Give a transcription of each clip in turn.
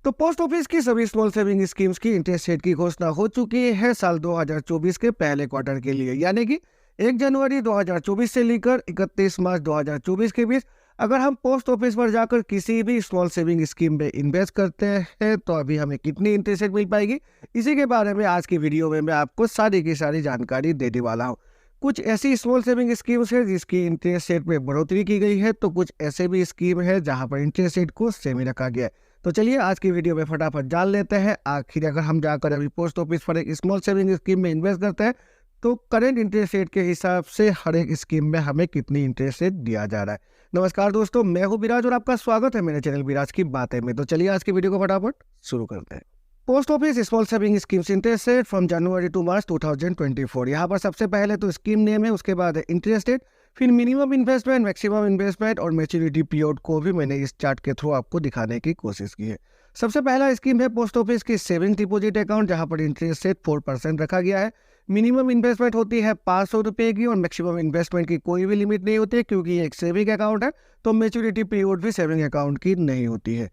तो post office की सभी स्मॉल सेविंग स्कीम्स की इंटरेस्ट रेट की घोषणा हो चुकी है साल 2024 के पहले क्वार्टर के लिए, यानी कि 1 जनवरी 2024 से लेकर 31 मार्च 2024 के बीच अगर हम पोस्ट ऑफिस पर जाकर किसी भी स्मॉल सेविंग स्कीम में इन्वेस्ट करते हैं तो अभी हमें कितनी इंटरेस्ट रेट मिल पाएगी, इसी के बारे में आज की वीडियो में मैं आपको सारी की सारी जानकारी देने वाला हूँ। कुछ ऐसी स्मॉल सेविंग स्कीम्स है जिसकी इंटरेस्ट रेट में बढ़ोतरी की गई है, तो कुछ ऐसे भी स्कीम है जहां पर इंटरेस्ट रेट को सेम ही रखा गया है। तो चलिए आज की वीडियो में फटाफट जान लेते हैं आखिर अगर हम जाकर अभी पोस्ट ऑफिस पर एक स्मॉल सेविंग स्कीम में इन्वेस्ट करते हैं तो करेंट इंटरेस्ट रेट के हिसाब से हर एक स्कीम में हमें कितनी इंटरेस्ट रेट दिया जा रहा है। नमस्कार दोस्तों, मैं हूं विराज और आपका स्वागत है मेरे चैनल विराज की बातें में। तो चलिए आज की वीडियो को फटाफट शुरू करते हैं। Post office small saving schemes interest rate from January to March 2024। यहाँ पर सबसे पहले तो स्कीम नेम है, उसके बाद इंटरेस्ट रेट, फिर मिनिमम इन्वेस्टमेंट, मैक्सिमम इन्वेस्टमेंट और मैच्योरिटी पीरियड को भी मैंने इस चार्ट के थ्रू आपको दिखाने की कोशिश की है। सबसे पहला स्कीम है पोस्ट ऑफिस की सेविंग डिपॉजिट अकाउंट, जहां पर इंटरेस्ट रेट 4% रखा गया है। मिनिमम इन्वेस्टमेंट होती है 500 रुपये की और मैक्सिमम इन्वेस्टमेंट की कोई भी लिमिट नहीं होती है, क्योंकि ये एक सेविंग अकाउंट है तो मैच्योरिटी पीरियड भी सेविंग अकाउंट की नहीं होती है।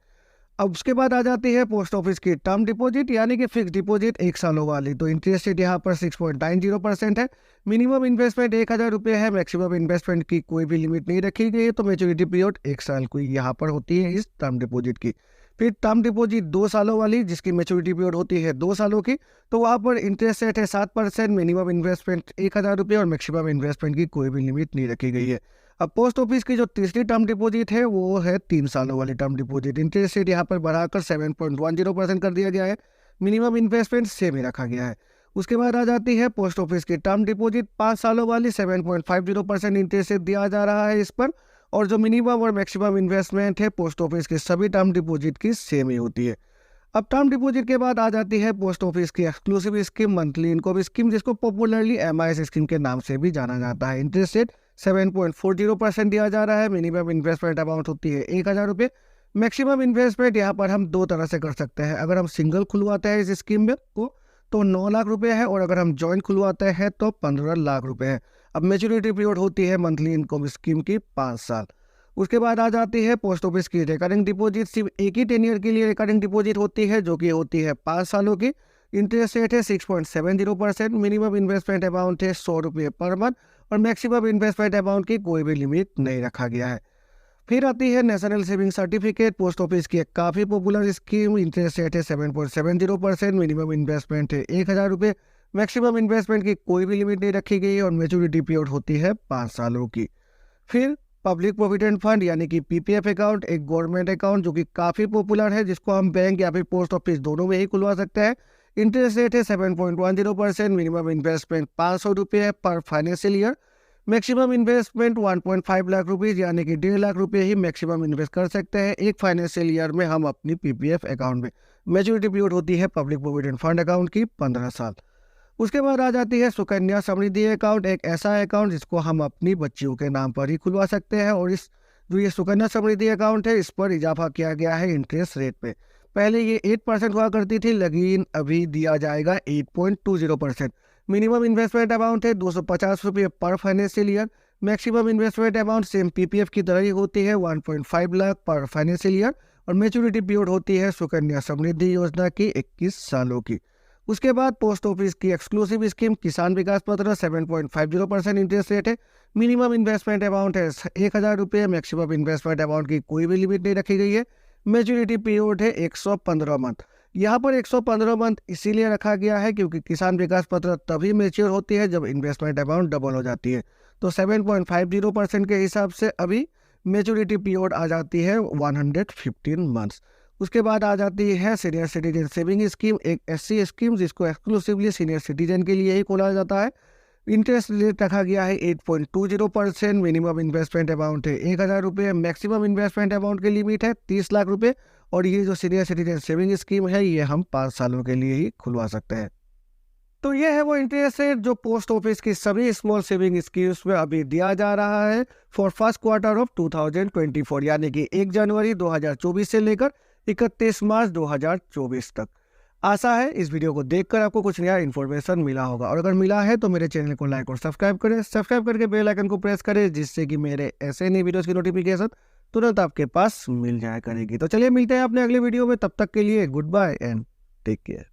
अब उसके बाद आ जाती है पोस्ट ऑफिस की टर्म डिपॉजिट यानी कि फिक्स डिपॉजिट 1 सालों वाली। तो इंटरेस्ट रेट यहाँ पर 6.90% है। मिनिमम इन्वेस्टमेंट 1000 रुपये है, मैक्सिमम इन्वेस्टमेंट की कोई भी लिमिट नहीं रखी गई है, तो मैच्योरिटी पीरियड 1 साल की यहाँ पर होती है इस टर्म डिपॉजिट की। फिर टर्म डिपॉजिट 2 सालों वाली जिसकी मैच्योरिटी पीरियड होती है 2 सालों की, तो वहाँ पर इंटरेस्ट रेट है 7%, मिनिमम इन्वेस्टमेंट 1000 रुपये और मैक्सिमम इन्वेस्टमेंट की कोई भी लिमिट नहीं रखी गई है। अब पोस्ट ऑफिस की जो तीसरी टर्म डिपॉजिट है वो है 3 सालों वाली टर्म डिपॉजिट। इंटरेस्ट रेट यहाँ पर बढ़ाकर 7.10% कर दिया गया है। मिनिमम इन्वेस्टमेंट सेम ही रखा गया है। उसके बाद आ जाती है पोस्ट ऑफिस की टर्म डिपॉजिट 5 सालों वाली, 7.50% इंटरेस्ट रेट दिया जा रहा है इस पर। और जो मिनिमम और मैक्सिमम इन्वेस्टमेंट है पोस्ट ऑफिस की सभी टर्म डिपॉजिट की सेम ही होती है। अब टर्म डिपॉजिट के बाद आ जाती है पोस्ट ऑफिस की exclusive scheme, monthly income scheme, जिसको पॉपुलरली MIS स्कीम के नाम से भी जाना जाता है। इंटरेस्ट रेट 7.40% दिया जा रहा है। मिनिमम इन्वेस्टमेंट अमाउंट होती है 1000 रुपये। मैक्सिमम इन्वेस्टमेंट यहाँ पर हम 2 तरह से कर सकते हैं। अगर हम सिंगल खुलवाते हैं इस स्कीम में तो 9 लाख रुपये है, और अगर हम जॉइंट खुलवाते हैं तो 15 लाख रुपये है। अब मैच्योरिटी पीरियड होती है मंथली इनकम स्कीम की 5 साल। उसके बाद आ जाती है पोस्ट ऑफिस की रिकरिंग डिपॉजिट। सिर्फ एक ही टेन्योर के लिए रिकरिंग डिपॉजिट होती है, जो कि होती है 5 सालों की। इंटरेस्ट रेट है 6.70%। मिनिमम इन्वेस्टमेंट अमाउंट है 100 रुपये पर मंथ और मैक्सिमम इन्वेस्टमेंट अमाउंट की कोई भी लिमिट नहीं रखा गया है। फिर आती है national saving certificate, post office की एक काफ़ी पॉपुलर स्कीम। इंटरेस्ट रेट है 7.70%। मिनिमम इन्वेस्टमेंट है 1000 रुपये, मैक्सिमम इन्वेस्टमेंट की कोई भी लिमिट नहीं रखी गई है और मैच्योरिटी पीरियड होती है 5 सालों की। फिर पब्लिक प्रोविडेंट फंड यानी कि PPF अकाउंट, एक गवर्नमेंट अकाउंट जो कि काफ़ी पॉपुलर है, जिसको हम बैंक या फिर पोस्ट ऑफिस दोनों में ही खुलवा सकते हैं। इंटरेस्ट रेट है 7.10%। मिनिमम इन्वेस्टमेंट 500 रुपये है पर financial year. Maximum investment 1.5 lakh rupees यानी कि 1.5 लाख रुपये ही मैक्सिमम इन्वेस्ट कर सकते हैं एक फाइनेंशियल ईयर में हम अपनी PPF अकाउंट में। मैच्योरिटी पीरियड होती है पब्लिक प्रोविडेंट फंड अकाउंट की 15 साल। उसके बाद आ जाती है सुकन्या समृद्धि अकाउंट, एक ऐसा अकाउंट जिसको हम अपनी बच्चियों के नाम पर ही खुलवा सकते हैं। और इस जो ये सुकन्या समृद्धि अकाउंट है, इस पर इजाफा किया गया है इंटरेस्ट रेट पे। पहले ये 8% हुआ करती थी, लेकिन अभी दिया जाएगा 8.20%। मिनिमम इन्वेस्टमेंट अमाउंट है 250 रुपये पर financial year. Maximum investment amount same PPF की तरह ही होती है 1.5 लाख पर फाइनेंशियल ईयर और मैच्योरिटी पीरियड होती है सुकन्या समृद्धि योजना की 21 सालों की। उसके बाद पोस्ट ऑफिस की एक्सक्लूसिव स्कीम किसान विकास पत्र, 7.50% इंटरेस्ट रेट है। मिनिमम इन्वेस्टमेंट अमाउंट है 1000 रुपये, मैक्सिमम इन्वेस्टमेंट अमाउंट की कोई भी लिमिट नहीं रखी गई है। मैच्योरिटी पीरियड है 115 मंथ। यहाँ पर 115 मंथ इसीलिए रखा गया है क्योंकि किसान विकास पत्र तभी मैच्योर होती है जब इन्वेस्टमेंट अमाउंट डबल हो जाती है। तो 7.50% के हिसाब से अभी मैच्योरिटी पीरियड आ जाती है 115 मंथ्स। उसके बाद आ जाती है सीनियर सिटीजन सेविंग स्कीम, एक ऐसी स्कीम जिसको एक्सक्लूसिवली सीनियर सिटीजन के लिए ही खोला जाता है। इंटरेस्ट रेट रखा गया है 8.20%। मिनिमम इन्वेस्टमेंट अमाउंट है 1000 रुपये, मैक्सिमम इन्वेस्टमेंट अमाउंट की लिमिट है 30 लाख रुपये। और ये जो सीनियर सिटीजन सेविंग स्कीम है ये हम 5 सालों के लिए ही खुलवा सकते हैं। तो ये है वो इंटरेस्ट रेट जो पोस्ट ऑफिस की सभी स्मॉल सेविंग स्कीम्स में अभी दिया जा रहा है फॉर फर्स्ट क्वार्टर ऑफ 2024, यानी कि 1 जनवरी 2024 से लेकर 31 मार्च 2024 तक। आशा है इस वीडियो को देखकर आपको कुछ नया इन्फॉर्मेशन मिला होगा, और अगर मिला है तो मेरे चैनल को लाइक और सब्सक्राइब करें। सब्सक्राइब करके बेल आइकन को प्रेस करें जिससे कि मेरे ऐसे नए वीडियोस की नोटिफिकेशन तुरंत आपके पास मिल जाया करेगी। तो चलिए मिलते हैं अपने अगले वीडियो में, तब तक के लिए goodbye and take care.